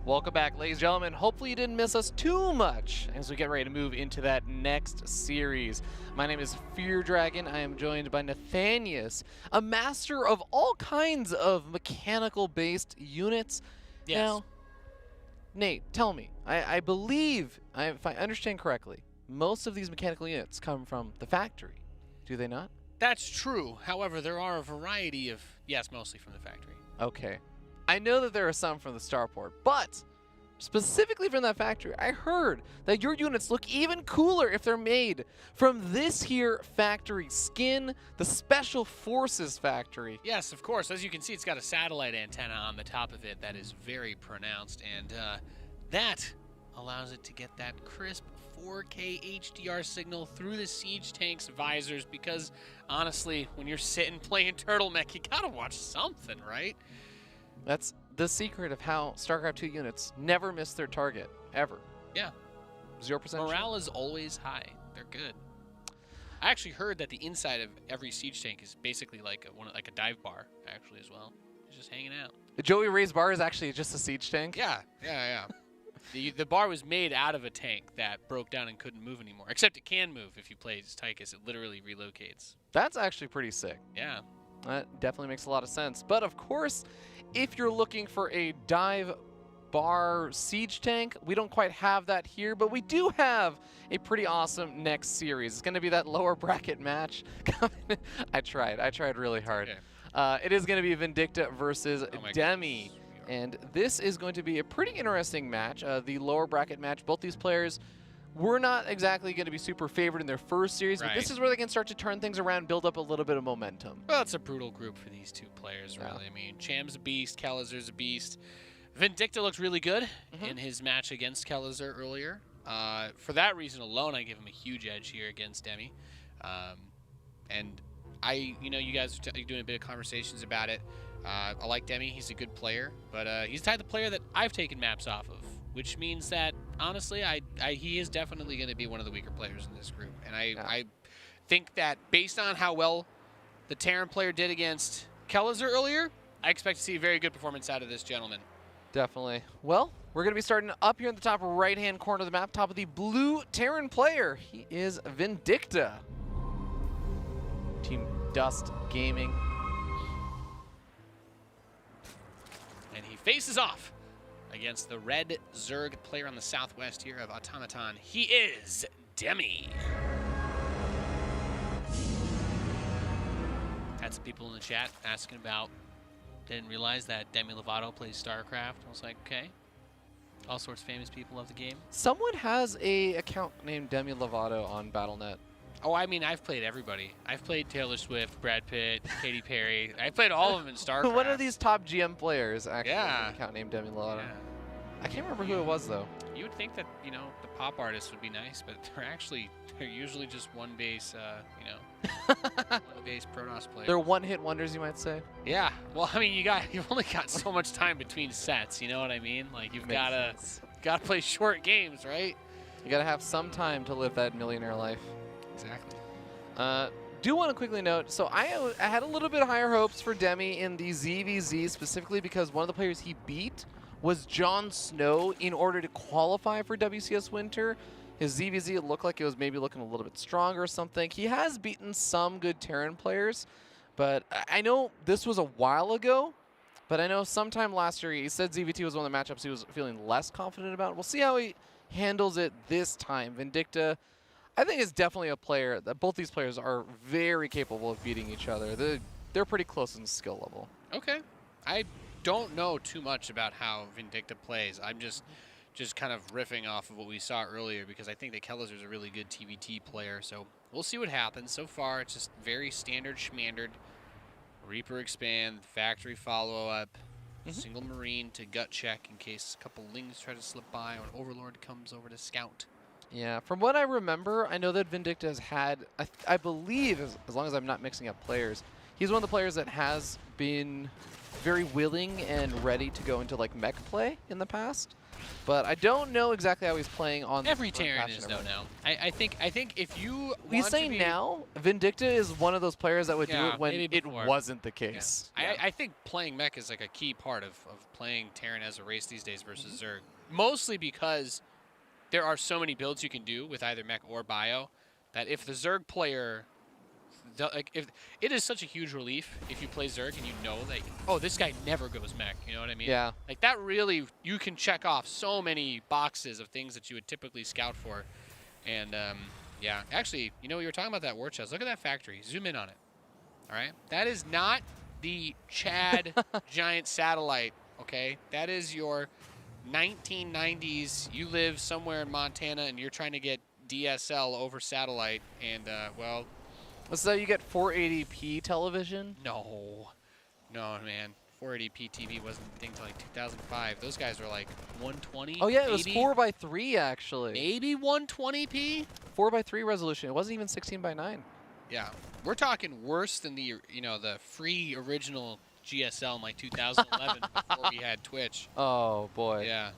Welcome back, ladies and gentlemen. Hopefully you didn't miss us too much as we get ready to move into that next series. My name is Fear Dragon. I am joined by Nathanius, a master of all kinds of mechanical-based units. Yes. Now, Nate, tell me, I believe, if I understand correctly, most of these mechanical units come from the factory. Do they not? That's true. However, there are a variety of, yes, mostly from the factory. Okay. I know that there are some from the starport, but specifically from that factory, I heard that your units look even cooler if they're made from this here factory skin, the Special Forces factory. Yes, of course. As you can see, it's got a satellite antenna on the top of it that is very pronounced, and that allows it to get that crisp 4K HDR signal through the siege tank's visors because, honestly, when you're sitting playing Turtlemech, you gotta watch something, right? That's the secret of how StarCraft 2 units never miss their target, ever. Yeah. 0% Morale is always high. They're good. I actually heard that the inside of every siege tank is basically like a dive bar, actually, as well. It's just hanging out. Joey Ray's bar is actually just a siege tank? Yeah. The bar was made out of a tank that broke down and couldn't move anymore. Except it can move if you play as Tychus. It literally relocates. That's actually pretty sick. Yeah. That definitely makes a lot of sense. But of course, if you're looking for a dive bar siege tank, we don't quite have that here, but we do have a pretty awesome next series. It's going to be that lower bracket match. I tried really hard. Okay. It is going to be Vindicta versus Oh my Demi. goodness. And this is going to be a pretty interesting match. The lower bracket match, both these players were not exactly going to be super favored in their first series, but this Right. is where they can start to turn things around, build up a little bit of momentum. Well, it's a brutal group for these two players, Yeah. really. I mean, Cham's a beast, Kelazer's a beast. Vindicta looked really good in his match against Kelazer earlier. For that reason alone, I give him a huge edge here against Demi. And you guys are doing a bit of conversations about it. I like Demi. He's a good player, but he's the type of player that I've taken maps off of, which means that, honestly, he is definitely going to be one of the weaker players in this group. And I think that based on how well the Terran player did against Kelazer earlier, I expect to see a very good performance out of this gentleman. Definitely. Well, we're going to be starting up here in the top right-hand corner of the map, top of the blue Terran player. He is Vindicta. Team Dust Gaming. And he faces off against the red Zerg player on the southwest here of Automaton. He is Demi. Had some people in the chat asking about, didn't realize that Demi Lovato plays StarCraft. I was like, okay. All sorts of famous people love the game. Someone has a account named Demi Lovato on Battle.net. Oh, I mean, I've played everybody. I've played Taylor Swift, Brad Pitt, Katy Perry. I've played all of them in StarCraft. One of these top GM players actually has Yeah. an account named Demi Lovato. Yeah. I can't remember who it was, though. You would think that, the pop artists would be nice, but they're usually just one base, one base Protoss players. They're one-hit wonders, you might say. Yeah. Well, I mean, you've only got so much time between sets, you know what I mean? Like, you've Makes gotta sense. play short games, right? You gotta have some time to live that millionaire life. Exactly. Do want to quickly note, so I had a little bit higher hopes for Demi in the ZVZ, specifically because one of the players he beat was Jon Snow in order to qualify for WCS Winter. His ZVZ looked like it was maybe looking a little bit stronger or something. He has beaten some good Terran players, but I know this was a while ago, but I know sometime last year he said ZVT was one of the matchups he was feeling less confident about. We'll see how he handles it this time. Vindicta, I think, is definitely a player that both these players are very capable of beating each other. They're pretty close in skill level. Okay. I don't know too much about how Vindicta plays. I'm just kind of riffing off of what we saw earlier because I think that Kelazer's a really good TvT player. So we'll see what happens. So far, it's just very standard schmandered. Reaper expand, factory follow-up, single Marine to gut check in case a couple Lings try to slip by or an Overlord comes over to scout. Yeah, from what I remember, I know that Vindicta has had, I believe, as long as I'm not mixing up players, he's one of the players that has been very willing and ready to go into like mech play in the past. But I don't know exactly how he's playing on Every the Terran is though now. I think if you he's want saying to be, now, Vindicta is one of those players that would do Yeah, it when maybe it before. wasn't the case. Yeah. I think playing mech is like a key part of playing Terran as a race these days versus Zerg. Mostly because there are so many builds you can do with either mech or bio that if the Zerg player, like if it is such a huge relief if you play Zerg and you know like, oh, this guy never goes mech, you know what I mean? Yeah. Like that really, you can check off so many boxes of things that you would typically scout for. And yeah, actually, you know, we were talking about that war chest. Look at that factory. Zoom in on it. All right, that is not the Chad giant satellite. Okay, that is your 1990s. You live somewhere in Montana and you're trying to get DSL over satellite, and well. So you get 480p television? No, man. 480p TV wasn't a thing until like 2005. Those guys were like 120. Oh yeah, it was maybe? 4:3 actually. Maybe 120p. 4:3 resolution. It wasn't even 16:9. Yeah, we're talking worse than the the free original GSL in like 2011 before we had Twitch. Oh boy. Yeah.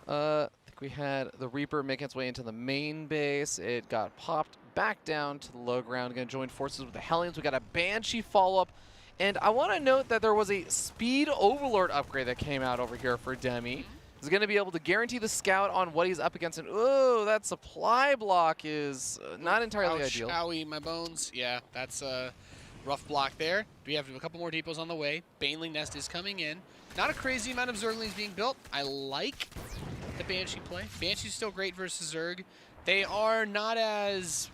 I think we had the Reaper making its way into the main base. It got popped back down to the low ground. Going to join forces with the Hellions. We got a Banshee follow-up. And I want to note that there was a Speed Overlord upgrade that came out over here for Demi. He's going to be able to guarantee the scout on what he's up against. And oh, that supply block is not entirely ideal. Owie, my bones. Yeah, that's a rough block there. We have a couple more depots on the way. Baneling Nest is coming in. Not a crazy amount of Zerglings being built. I like the Banshee play. Banshee's still great versus Zerg. They are not as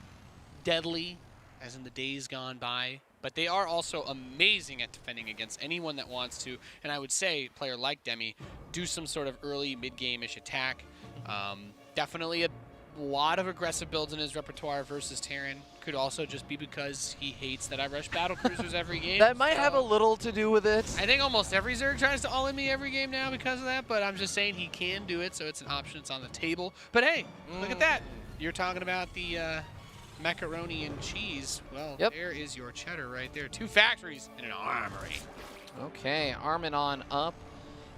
deadly as in the days gone by, but they are also amazing at defending against anyone that wants to. And I would say, a player like Demi, do some sort of early mid-game-ish attack. Definitely a lot of aggressive builds in his repertoire versus Terran. Could also just be because he hates that I rush battle cruisers every game. That might have a little to do with it. I think almost every Zerg tries to all-in me every game now because of that, but I'm just saying he can do it, so it's an option. It's on the table. But hey, look at that. You're talking about the macaroni and cheese. Well, there is your cheddar right there. 2 factories and an armory. Okay, arming on up.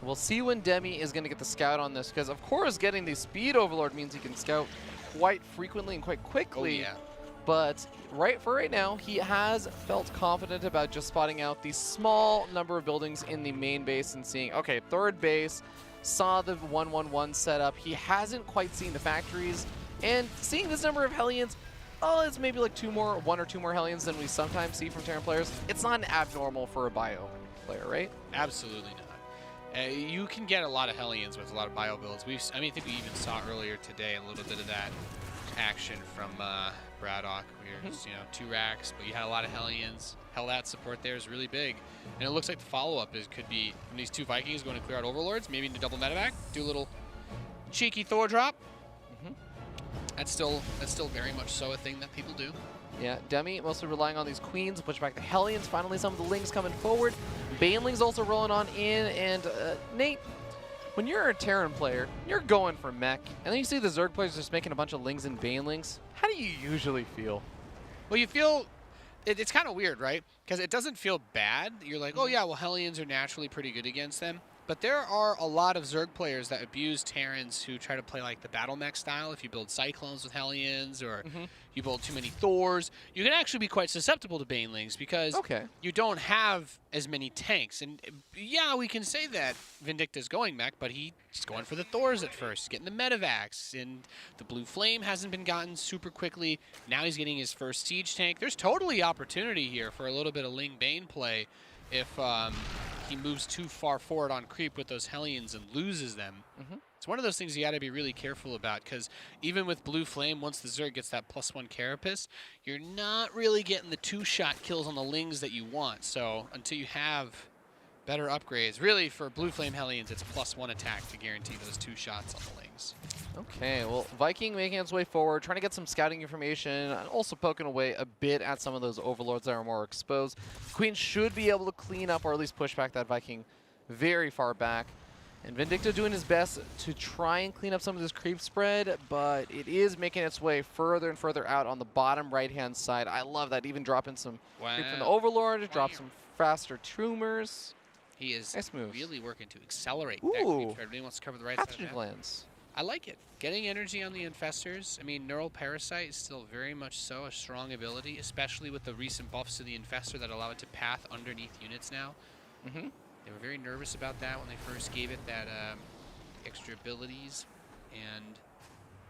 We'll see when Demi is going to get the scout on this, because of course getting the Speed Overlord means he can scout quite frequently and quite quickly. Oh, yeah. But right now, he has felt confident about just spotting out the small number of buildings in the main base and seeing, okay, third base, saw the 1-1-1 setup. He hasn't quite seen the factories, and seeing this number of Hellions, oh, it's maybe like 1 or 2 more Hellions than we sometimes see from Terran players. It's not an abnormal for a bio player, right? Absolutely not. You can get a lot of Hellions with a lot of bio builds. I think we even saw earlier today a little bit of that action from Braddock. We were just, 2 racks, but you had a lot of Hellions. Hell, that support there is really big. And it looks like the follow-up could be from these 2 Vikings going to clear out Overlords, maybe into double medevac, do a little cheeky Thor drop. That's still very much so a thing that people do. Yeah, Demi mostly relying on these queens, push back the Hellions. Finally, some of the Lings coming forward. Baneling's also rolling on in, and Nate, when you're a Terran player, you're going for mech, and then you see the Zerg players just making a bunch of Lings and Banelings. How do you usually feel? Well, you feel, it's kind of weird, right? Because it doesn't feel bad. You're like, oh yeah, well, Hellions are naturally pretty good against them. But there are a lot of Zerg players that abuse Terrans who try to play like the battle mech style. If you build Cyclones with Hellions or you build too many Thors, you can actually be quite susceptible to Banelings because you don't have as many tanks. And yeah, we can say that Vindicta's going mech, but he's going for the Thors at first, getting the medevacs. And the Blue Flame hasn't been gotten super quickly. Now he's getting his first siege tank. There's totally opportunity here for a little bit of Ling Bane play if he moves too far forward on creep with those Hellions and loses them. It's one of those things you got to be really careful about, because even with Blue Flame, once the Zerg gets that +1 carapace, you're not really getting the 2-shot kills on the Lings that you want. So until you have better upgrades, really for Blue Flame Hellions, it's +1 attack to guarantee those 2 shots on the Lings. Okay, well, Viking making its way forward, trying to get some scouting information, and also poking away a bit at some of those Overlords that are more exposed. Queen should be able to clean up or at least push back that Viking very far back. And Vindicta doing his best to try and clean up some of this creep spread, but it is making its way further and further out on the bottom right-hand side. I love that. Even dropping some creep from the Overlord, drop some faster tumors. He is nice moves. Really working to accelerate that creep spread. He wants to cover the right side of the map. Glands. I like it. Getting energy on the infestors. I mean, Neural Parasite is still very much so a strong ability, especially with the recent buffs to the infestor that allow it to path underneath units now. They were very nervous about that when they first gave it that extra abilities, and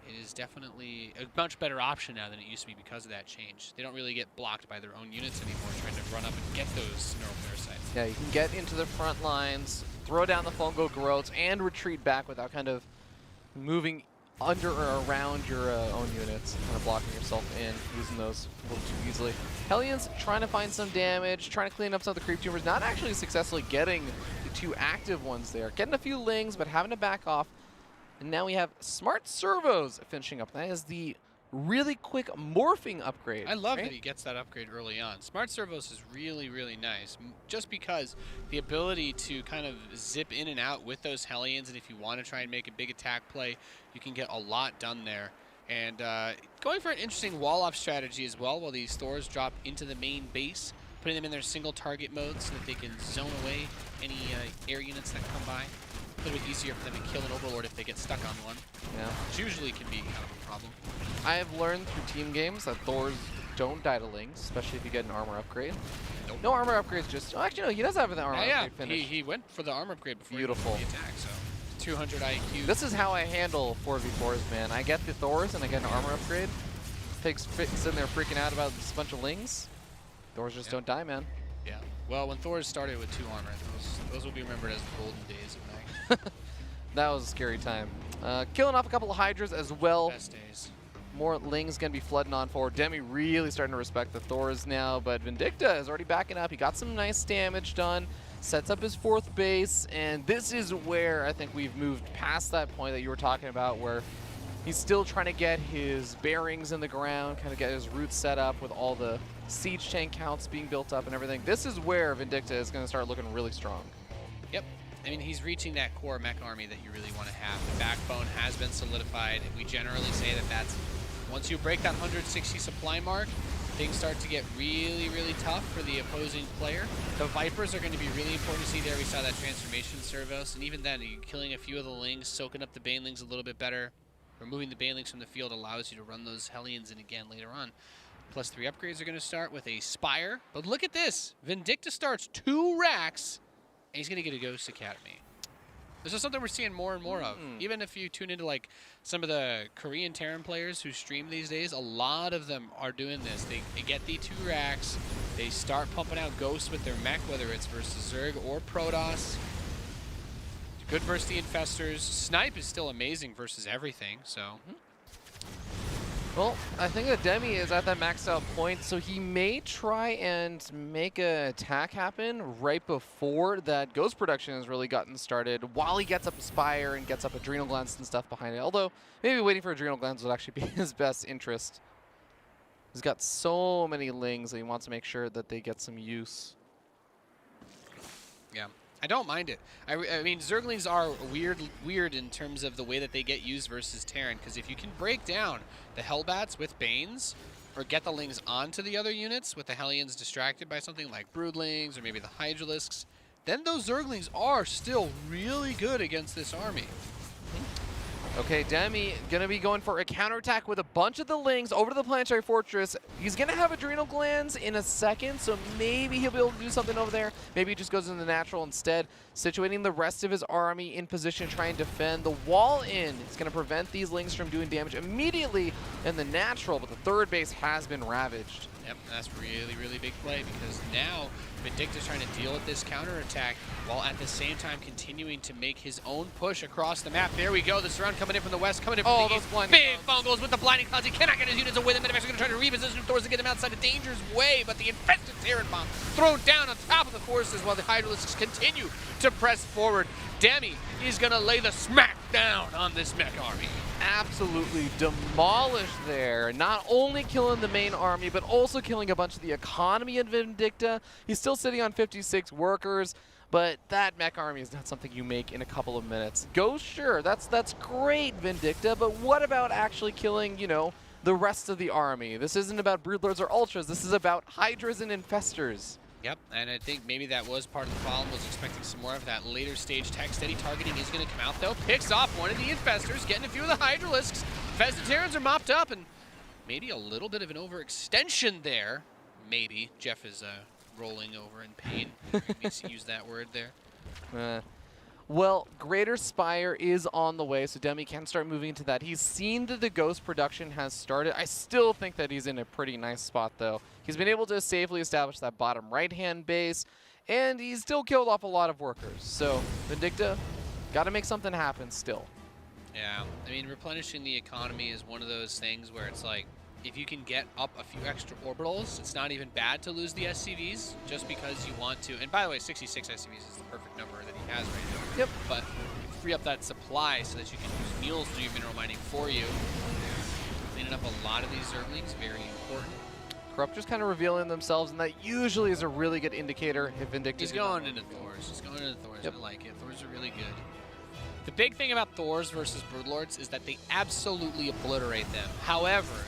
it is definitely a much better option now than it used to be because of that change. They don't really get blocked by their own units anymore trying to run up and get those Neural Parasites. Yeah, you can get into the front lines, throw down the fungal growths, and retreat back without kind of moving under or around your own units, kind of blocking yourself in, using those a little too easily. Hellions trying to find some damage, trying to clean up some of the creep tumors, not actually successfully getting the 2 active ones there. Getting a few lings, but having to back off. And now we have Smart Servos finishing up. That is the really quick morphing upgrade. I love that he gets that upgrade early on. Smart Servos is really, really nice, just because the ability to kind of zip in and out with those Hellions, and if you want to try and make a big attack play, you can get a lot done there. And going for an interesting wall-off strategy as well, while these Thors drop into the main base, putting them in their single target mode so that they can zone away any air units that come by. A little bit easier for them to kill an Overlord if they get stuck on one. Yeah. Which usually can be kind of a problem. I have learned through team games that Thors don't die to lings, especially if you get an armor upgrade. Nope. No armor upgrades, just... Oh, actually, no, he does have an armor upgrade finish. He went for the armor upgrade before Beautiful. he did the attack, so 200 IQ. This is how I handle 4v4s, man. I get the Thors and I get an armor upgrade. Pig's sitting there freaking out about this bunch of lings. Thors just don't die, man. Yeah. Well, when Thor started with 2 armor, those will be remembered as the golden days of Mag. That was a scary time. Killing off a couple of Hydras as well. Best days. More lings going to be flooding on forward. Demi really starting to respect the Thors now, but Vindicta is already backing up. He got some nice damage done, sets up his 4th base, and this is where I think we've moved past that point that you were talking about, where he's still trying to get his bearings in the ground, kind of get his roots set up with all the siege tank counts being built up and everything. This is where Vindicta is going to start looking really strong. Yep. I mean, he's reaching that core mech army that you really want to have. The backbone has been solidified. We generally say that that's, once you break that 160 supply mark, things start to get really, really tough for the opposing player. The Vipers are going to be really important to see there. We saw that transformation Servos, and even then, killing a few of the lings, soaking up the Banelings a little bit better. Removing the Banelings from the field allows you to run those Hellions in again later on. Plus 3 upgrades are going to start with a Spire. But look at this. Vindicta starts 2 racks, and he's going to get a Ghost Academy. This is something we're seeing more and more of. Even if you tune into like some of the Korean Terran players who stream these days, a lot of them are doing this. They get the 2 racks, they start pumping out Ghosts with their mech, whether it's versus Zerg or Protoss. Good versus the Infestors. Snipe is still amazing versus everything, so... Well, I think that Demi is at that maxed out point, so he may try and make an attack happen right before that Ghost production has really gotten started, while he gets up Spire and gets up Adrenal Glands and stuff behind it. Although, maybe waiting for Adrenal Glands would actually be his best interest. He's got so many lings that he wants to make sure that they get some use. Yeah. I don't mind it. I mean, Zerglings are weird in terms of the way that they get used versus Terran, because if you can break down the Hellbats with Banes, or get the Lings onto the other units with the Hellions distracted by something like Broodlings or maybe the Hydralisks, then those Zerglings are still really good against this army. Okay, Demi gonna be going for a counterattack with a bunch of the lings over to the Planetary Fortress. He's gonna have Adrenal Glands in a second, so maybe he'll be able to do something over there. Maybe he just goes into the natural instead, situating the rest of his army in position to try and defend the wall in. It's gonna prevent these lings from doing damage immediately in the natural, but the 3rd base has been ravaged. Yep, that's really, really big play, because now Vindicta's trying to deal with this counterattack while at the same time continuing to make his own push across the map. There we go, the surround coming in from the west, coming in from the east. Big fungals with the blinding clouds. He cannot get his units away. The Medivacs are going to try to reposition Thors to get him outside of danger's way, but the infested Terran bomb thrown down on top of the forces while the Hydralisks continue to press forward. Demi is going to lay the smack down on this mech army. Absolutely demolished there. Not only killing the main army, but also killing a bunch of the economy of Vindicta. He's still sitting on 56 workers. But that mech army is not something you make in a couple of minutes. Ghost, sure, that's great, Vindicta, but what about actually killing, you know, the rest of the army? This isn't about Broodlords or Ultras, this is about Hydras and Infestors. Yep, and I think maybe that was part of the problem, was expecting some more of that later stage tech. Steady targeting is going to come out, though. Picks off one of the Infestors, getting a few of the Hydralisks. Fezziterans are mopped up, and maybe a little bit of an overextension there. Maybe. Jeff is rolling over in pain. Use that word there. Well, Greater Spire is on the way, so Demi can start moving into that. He's seen that the Ghost production has started. I still think that he's in a pretty nice spot, though. He's been able to safely establish that bottom right-hand base, and he's still killed off a lot of workers. So, Vindicta, got to make something happen still. Yeah, I mean, replenishing the economy is one of those things where it's like, if you can get up a few extra orbitals, it's not even bad to lose the SCVs just because you want to. And by the way, 66 SCVs is the perfect number that he has right now. Yep. But free up that supply so that you can use mules to do mineral mining for you. Cleaning up a lot of these Zerglings, very important. Corruptors kind of revealing themselves, and that usually is a really good indicator if Vindicta. He's going into Thors. He's going into Thors. Yep. I like it. Thors are really good. The big thing about Thors versus Broodlords is that they absolutely obliterate them. However,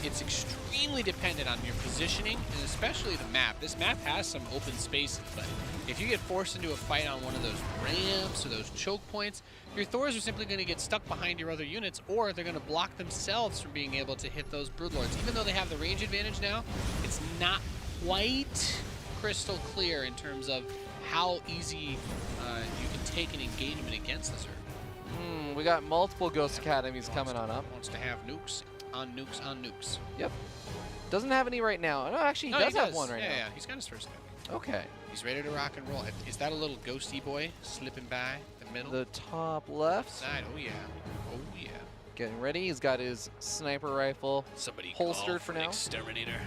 it's extremely dependent on your positioning, and especially the map. This map has some open spaces, but if you get forced into a fight on one of those ramps or those choke points, your Thors are simply going to get stuck behind your other units, or they're going to block themselves from being able to hit those Broodlords. Even though they have the range advantage now, it's not quite crystal clear in terms of how easy you can take an engagement against the Zerg. We got multiple Ghost Academies coming on up. Wants to have nukes on nukes on nukes. Yep. Doesn't have any right now. No, actually, he does have one right now. Yeah, he's got his first guy. Okay. He's ready to rock and roll. Is that a little ghosty boy slipping by the middle? The top left. Side. Oh, yeah. Oh, yeah. Getting ready. He's got his sniper rifle Somebody holstered for now. Exterminator.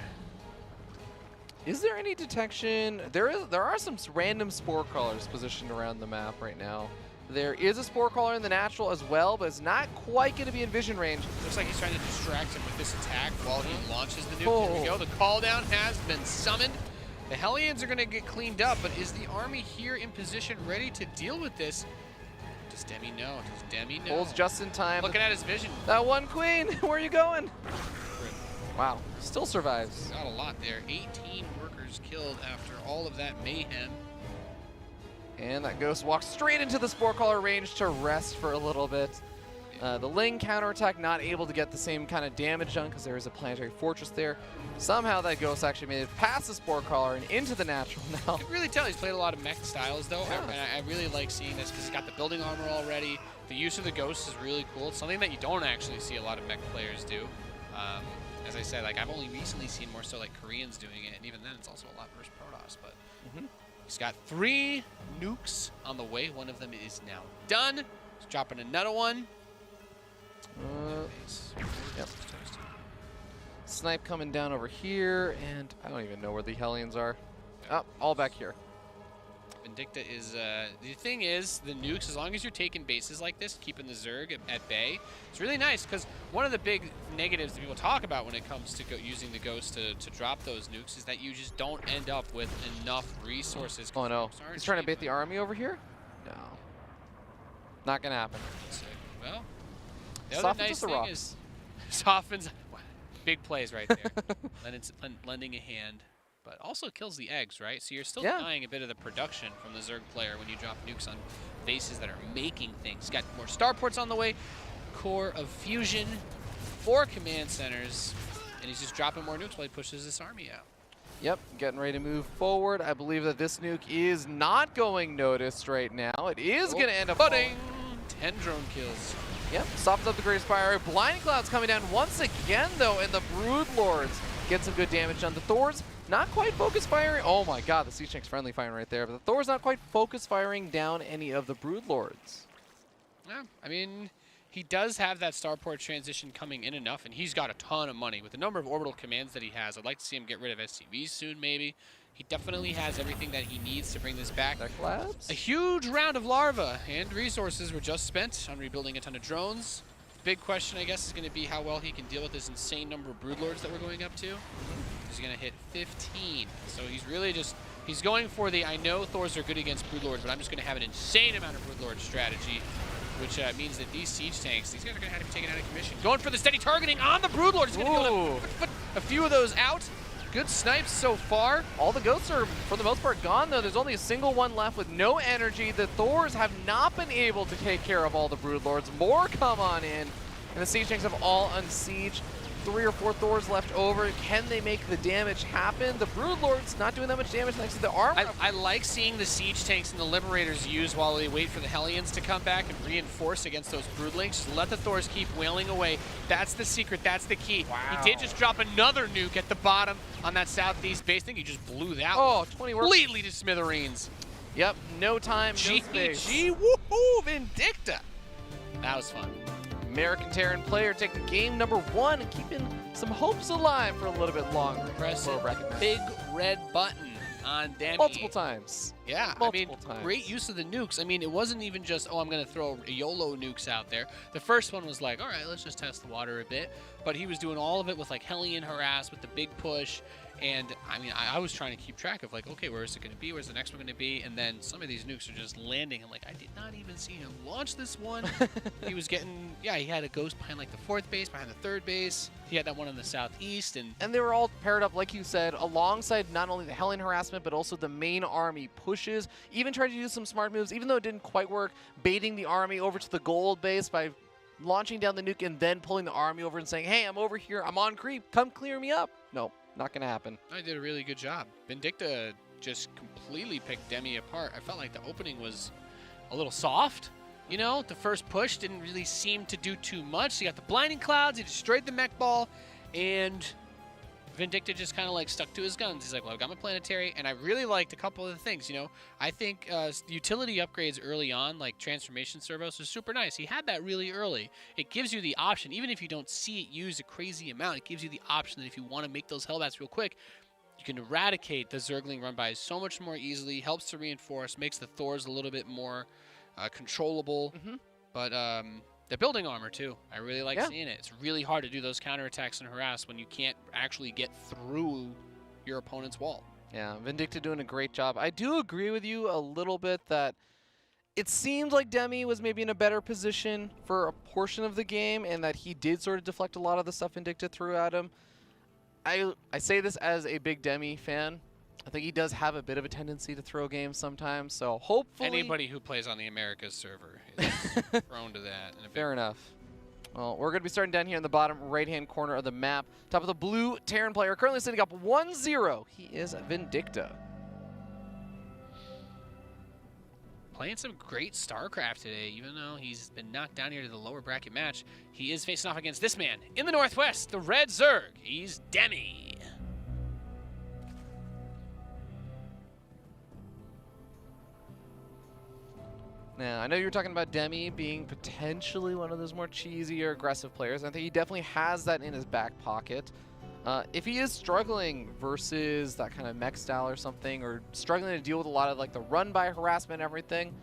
Is there any detection? There are some random spore crawlers positioned around the map right now. There is a spore crawler in the natural as well, but it's not quite going to be in vision range. Looks like he's trying to distract him with this attack while he launches the nuke. Here we go. The call down has been summoned. The Hellions are going to get cleaned up, but is the army here in position ready to deal with this? Does Demi know? Does Demi know? Holds just in time. Looking at his vision. That one queen. Where are you going? Wow. Still survives. Got a lot there. 18 workers killed after all of that mayhem. And that Ghost walks straight into the Spore Caller range to rest for a little bit. The Ling counterattack not able to get the same kind of damage done because there is a planetary fortress there. Somehow that Ghost actually made it past the Spore Caller and into the natural now. You can really tell he's played a lot of mech styles though, Yeah. and I really like seeing this because he's got the building armor already. The use of the Ghost is really cool. It's something that you don't actually see a lot of mech players do. As I said, like I've only recently seen more so like Koreans doing it, and even then it's also a lot versus Protoss. But he's got 3 nukes on the way. One of them is now done. He's dropping another one. Yep. Snipe coming down over here, and I don't even know where the Hellions are. Oh, all back here. Vindicta is, the thing is, the nukes, as long as you're taking bases like this, keeping the Zerg at bay, it's really nice, because one of the big negatives that people talk about when it comes to using the Ghost to drop those nukes is that you just don't end up with enough resources. Oh no, he's trying to bait the army over here? No. Not gonna happen. Well, the other nice thing is, softens, big plays right there. Lending a hand. But also kills the eggs, right? So you're still denying a bit of the production from the Zerg player when you drop nukes on bases that are making things. Got more starports on the way, core of fusion, 4 command centers, and he's just dropping more nukes while he pushes this army out. Yep, getting ready to move forward. I believe that this nuke is not going noticed right now. It is going to end up putting 10 drone kills. Yep, softens up the Great Spire. Blind Cloud's coming down once again, though, and the Broodlords get some good damage done. The Thor's not quite focus firing. Oh my god, the Siege Tank's friendly firing right there. But the Thor's not quite focus firing down any of the Broodlords. Yeah, I mean, he does have that starport transition coming in enough, and he's got a ton of money. With the number of orbital commands that he has, I'd like to see him get rid of SCVs soon, maybe. He definitely has everything that he needs to bring this back. Labs? A huge round of larva and resources were just spent on rebuilding a ton of drones. Big question, I guess, is going to be how well he can deal with this insane number of Broodlords that we're going up to. He's going to hit 15. So he's really just He's going for the, I know Thors are good against Broodlords, but I'm just going to have an insane amount of Broodlord strategy, which means that these siege tanks, these guys are going to have to be taken out of commission. Going for the steady targeting on the Broodlord. He's going to be able to put a few of those out. Good snipes so far. All the ghosts are, for the most part, gone, though. There's only a single one left with no energy. The Thors have not been able to take care of all the Broodlords. More come on in, and the siege tanks have all unsieged. 3 or 4 Thors left over. Can they make the damage happen? The Broodlords not doing that much damage thanks to the armor. I like seeing the siege tanks and the Liberators use while they wait for the Hellions to come back and reinforce against those Broodlings. Just let the Thors keep wailing away. That's the secret. That's the key. Wow. He did just drop another nuke at the bottom on that southeast base. I think he just blew that one. 20 works. Completely to smithereens. Yep, no time, no space. GG, woohoo, Vindicta. That was fun. American Terran player taking game number 1 and keeping some hopes alive for a little bit longer. Press big red button on Demi. Multiple times. Yeah, Multiple times. Great use of the nukes. I mean, it wasn't even just, oh, I'm going to throw YOLO nukes out there. The first one was like, all right, let's just test the water a bit. But he was doing all of it with like Hellion harass, with the big push. And I mean, I was trying to keep track of like, okay, where is it going to be? Where's the next one going to be? And then some of these nukes are just landing. I'm like, I did not even see him launch this one. He was getting, yeah, he had a ghost behind like the 4th base, behind the 3rd base. He had that one in the southeast. And they were all paired up, like you said, alongside not only the Hellion harassment, but also the main army pushes. Even tried to do some smart moves, even though it didn't quite work, baiting the army over to the gold base by launching down the nuke and then pulling the army over and saying, hey, I'm over here, I'm on creep, come clear me up. No. Not going to happen. I did a really good job. Vindicta just completely picked Demi apart. I felt like the opening was a little soft. You know, the first push didn't really seem to do too much. He got the blinding clouds, he destroyed the mech ball, and Vindicta just kind of like stuck to his guns. He's like, well, I've got my planetary, and I really liked a couple of the things, you know. I think utility upgrades early on, like transformation servos, is super nice. He had that really early. It gives you the option, even if you don't see it used a crazy amount, it gives you the option that if you want to make those Hellbats real quick, you can eradicate the Zergling run-bys so much more easily, helps to reinforce, makes the Thors a little bit more controllable. But the building armor, too. I really like seeing it. It's really hard to do those counterattacks and harass when you can't actually get through your opponent's wall. Yeah, Vindicta doing a great job. I do agree with you a little bit that it seemed like Demi was maybe in a better position for a portion of the game and that he did sort of deflect a lot of the stuff Vindicta threw at him. I say this as a big Demi fan. I think he does have a bit of a tendency to throw games sometimes, so hopefully... Anybody who plays on the Americas server is prone to that. Fair enough. Well, we're going to be starting down here in the bottom right-hand corner of the map. Top of the blue Terran player, currently sitting up 1-0. He is Vindicta. Playing some great StarCraft today, even though he's been knocked down here to the lower bracket match. He is facing off against this man in the Northwest, the Red Zerg. He's Demi. Now, I know you were talking about Demi being potentially one of those more cheesy or aggressive players. I think he definitely has that in his back pocket. If he is struggling versus that kind of mech style or something, or struggling to deal with a lot of like the run-by harassment and everything,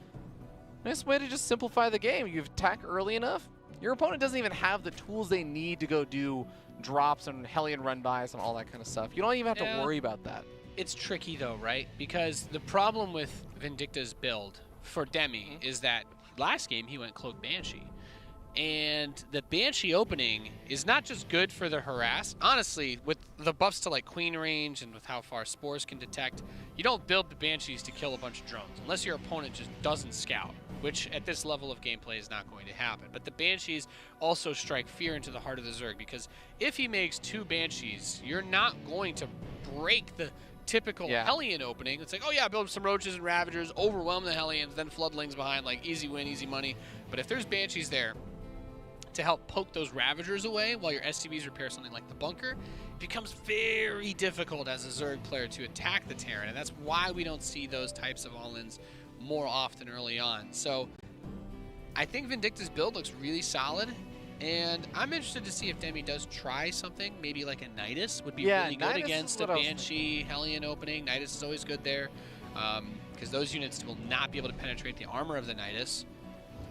nice way to just simplify the game. You attack early enough, your opponent doesn't even have the tools they need to go do drops and Hellion run-bys and all that kind of stuff. You don't even have to worry about that. It's tricky though, right? Because the problem with Vindicta's build for Demi is that last game he went Cloak Banshee. And the Banshee opening is not just good for the harass. Honestly, with the buffs to like Queen range and with how far spores can detect, you don't build the Banshees to kill a bunch of drones unless your opponent just doesn't scout, which at this level of gameplay is not going to happen. But the Banshees also strike fear into the heart of the Zerg, because if he makes 2 Banshees, you're not going to break the typical Hellion opening. It's like, oh yeah, build some Roaches and Ravagers, overwhelm the Hellions, then Floodlings behind, like easy win, easy money. But if there's Banshees there to help poke those Ravagers away while your SCVs repair something like the bunker, it becomes very difficult as a Zerg player to attack the Terran, and that's why we don't see those types of all-ins more often early on. So I think Vindicta's build looks really solid, and I'm interested to see if Demi does try something, maybe like a Nidus would be really good against a Banshee Hellion opening. Nidus is always good there, because those units will not be able to penetrate the armor of the Nidus.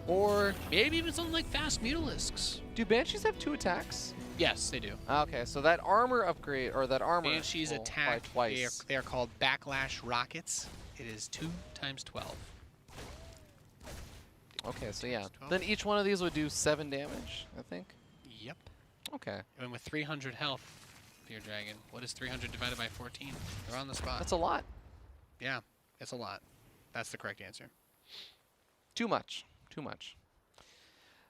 Or maybe even something like fast Mutalisks. Do Banshees have 2 attacks? Yes, they do. Okay, so that armor upgrade, or that armor Banshees will attack. fly twice. They are called Backlash Rockets. It is 2 times 12. Okay, so yeah. 12. Then each one of these would do 7 damage, I think. Yep. Okay. And with 300 health, Fear Dragon, what is 300 divided by 14? They're on the spot. That's a lot. Yeah, it's a lot. That's the correct answer. Too much. Too much.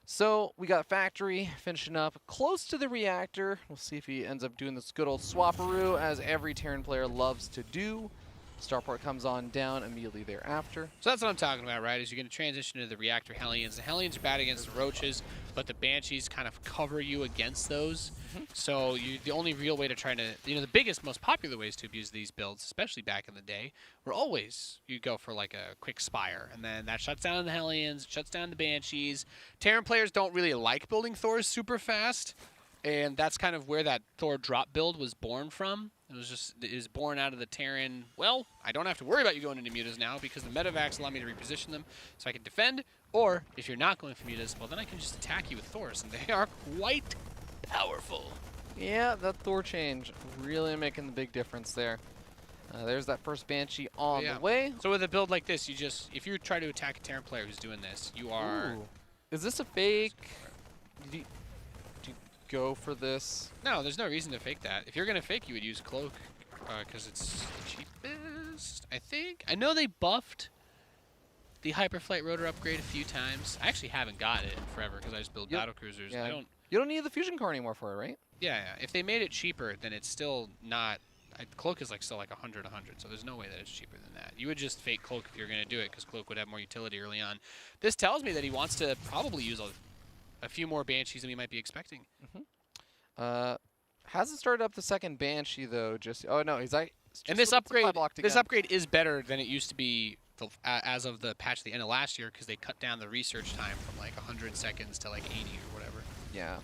So we got Factory finishing up close to the reactor. We'll see if he ends up doing this good old swapperoo, as every Terran player loves to do. Starport comes on down immediately thereafter. So that's what I'm talking about, right? Is you're going to transition to the Reactor Hellions. The Hellions are bad against the Roaches, but the Banshees kind of cover you against those. So the only real way to try to, the biggest, most popular ways to abuse these builds, especially back in the day, were always you go for like a quick Spire, and then that shuts down the Hellions, shuts down the Banshees. Terran players don't really like building Thors super fast, and that's kind of where that Thor drop build was born from. It was born out of the Terran, well, I don't have to worry about you going into mutas now because the medevacs allow me to reposition them so I can defend, or if you're not going for mutas, well then I can just attack you with Thors, and they are quite powerful. Yeah, that Thor change really making the big difference there. There's that first Banshee on the way. So with a build like this, if you try to attack a Terran player who's doing this, you are... Ooh. Is this a fake? Do you go for this? No, there's no reason to fake that. If you're going to fake, you would use Cloak, because it's the cheapest, I think. I know they buffed the Hyperflight Rotor upgrade a few times. I actually haven't got it in forever because I just build battle cruisers. Yeah. I don't... You don't need the fusion core anymore for it, right? Yeah. If they made it cheaper, then it's still not... Cloak is still like 100, so there's no way that it's cheaper than that. You would just fake Cloak if you're going to do it, because Cloak would have more utility early on. This tells me that he wants to probably use a few more Banshees than we might be expecting. Hasn't started up the second Banshee though. Oh no, he's like. And this upgrade is better than it used to be as of the patch at the end of last year, because they cut down the research time from like 100 seconds to like 80 or whatever. Yeah.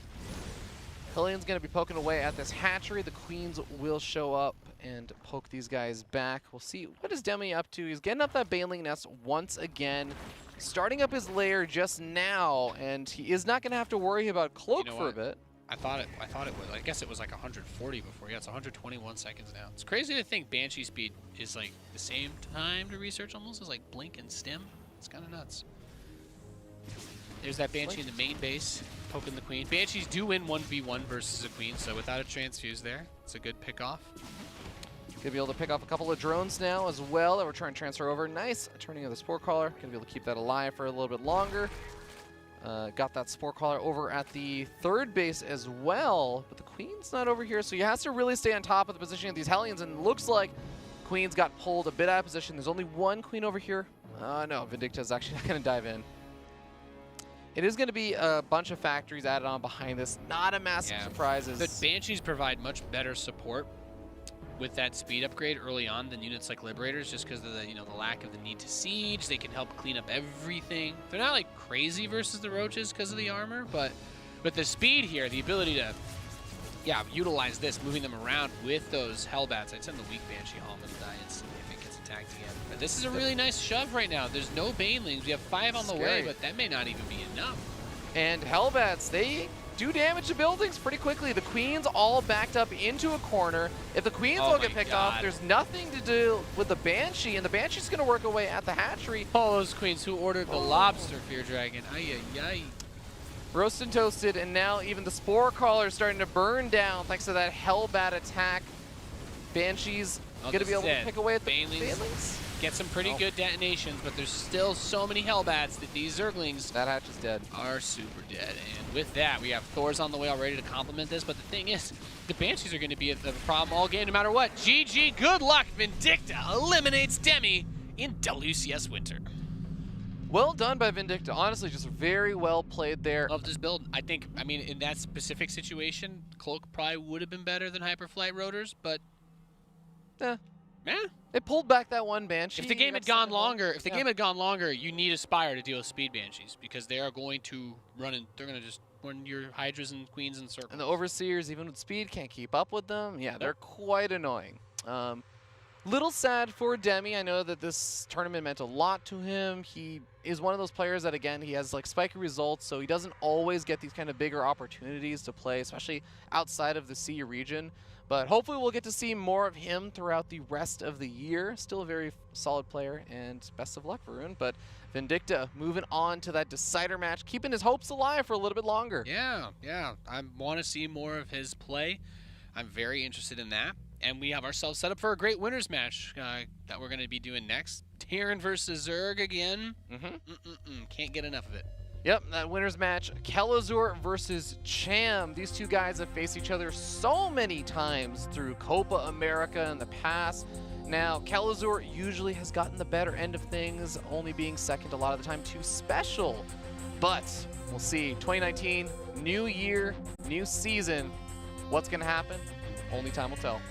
Hellions gonna be poking away at this hatchery. The Queens will show up and poke these guys back. We'll see what is Demi up to. He's getting up that Baneling nest once again, starting up his lair just now, and he is not gonna have to worry about Cloak for a bit. I thought it was. I guess it was like 140 before. Yeah, it's 121 seconds now. It's crazy to think Banshee speed is like the same time to research almost as like Blink and Stim. It's kind of nuts. There's that Banshee in the main base, poking the Queen. Banshees do win 1v1 versus a Queen, so without a transfuse there, it's a good pick-off. Gonna be able to pick off a couple of drones now as well that we're trying to transfer over. Nice turning of the Spore Caller. Gonna be able to keep that alive for a little bit longer. Got that Spore Caller over at the third base as well, but the Queen's not over here, so he has to really stay on top of the position of these Hellions, and it looks like Queen's got pulled a bit out of position. There's only one Queen over here. No, Vindicta's actually not gonna dive in. It is going to be a bunch of factories added on behind this. Not a massive surprise. The Banshees provide much better support with that speed upgrade early on than units like Liberators, just because of the the lack of the need to siege. They can help clean up everything. They're not like crazy versus the Roaches because of the armor, but the speed here, the ability to utilize this, moving them around with those Hellbats. I'd send the weak Banshee home and die instantly if it gets attacked again. But this is a really nice shove right now. There's no Banelings. We have 5 on the way, but that may not even be enough. And Hellbats, they do damage to buildings pretty quickly. The Queens all backed up into a corner. If the Queens all get picked off, there's nothing to do with the Banshee, and the Banshee's going to work away at the hatchery. Oh, those Queens who ordered the Lobster Fear Dragon. Ay. Roast and toasted, and now even the Spore Caller is starting to burn down thanks to that Hellbat attack. Banshee's going to be able to pick away at the Banelings. Get some pretty good detonations, but there's still so many Hellbats that these Zerglings that hatch is dead. Are super dead. And with that, we have Thors on the way already to complement this, but the thing is, the Banshees are going to be the problem all game no matter what. GG, good luck. Vindicta eliminates Demi in WCS Winter. Well done by Vindicta. Honestly, just very well played there. Love this build. I mean, in that specific situation, Cloak probably would have been better than Hyperflight Rotors, but they pulled back that one Banshee. If the game had gone longer, you need a Spire to deal with speed Banshees, because they are going to run in. They're going to just run your Hydras and Queens in circles. And the Overseers, even with speed, can't keep up with them. Yeah, they're quite annoying. Little sad for Demi. I know that this tournament meant a lot to him. He is one of those players that, again, he has like spiky results, so he doesn't always get these kind of bigger opportunities to play, especially outside of the CE region. But hopefully we'll get to see more of him throughout the rest of the year. Still a very solid player, and best of luck, Varun. But Vindicta moving on to that decider match, keeping his hopes alive for a little bit longer. Yeah. I want to see more of his play. I'm very interested in that. And we have ourselves set up for a great winners match that we're going to be doing next. Tyrion versus Zerg again. Can't get enough of it. Yep, that winners match, Kelazur versus Cham. These two guys have faced each other so many times through Copa America in the past. Now, Kelazur usually has gotten the better end of things, only being second a lot of the time to Special. But we'll see. 2019, new year, new season. What's going to happen? Only time will tell.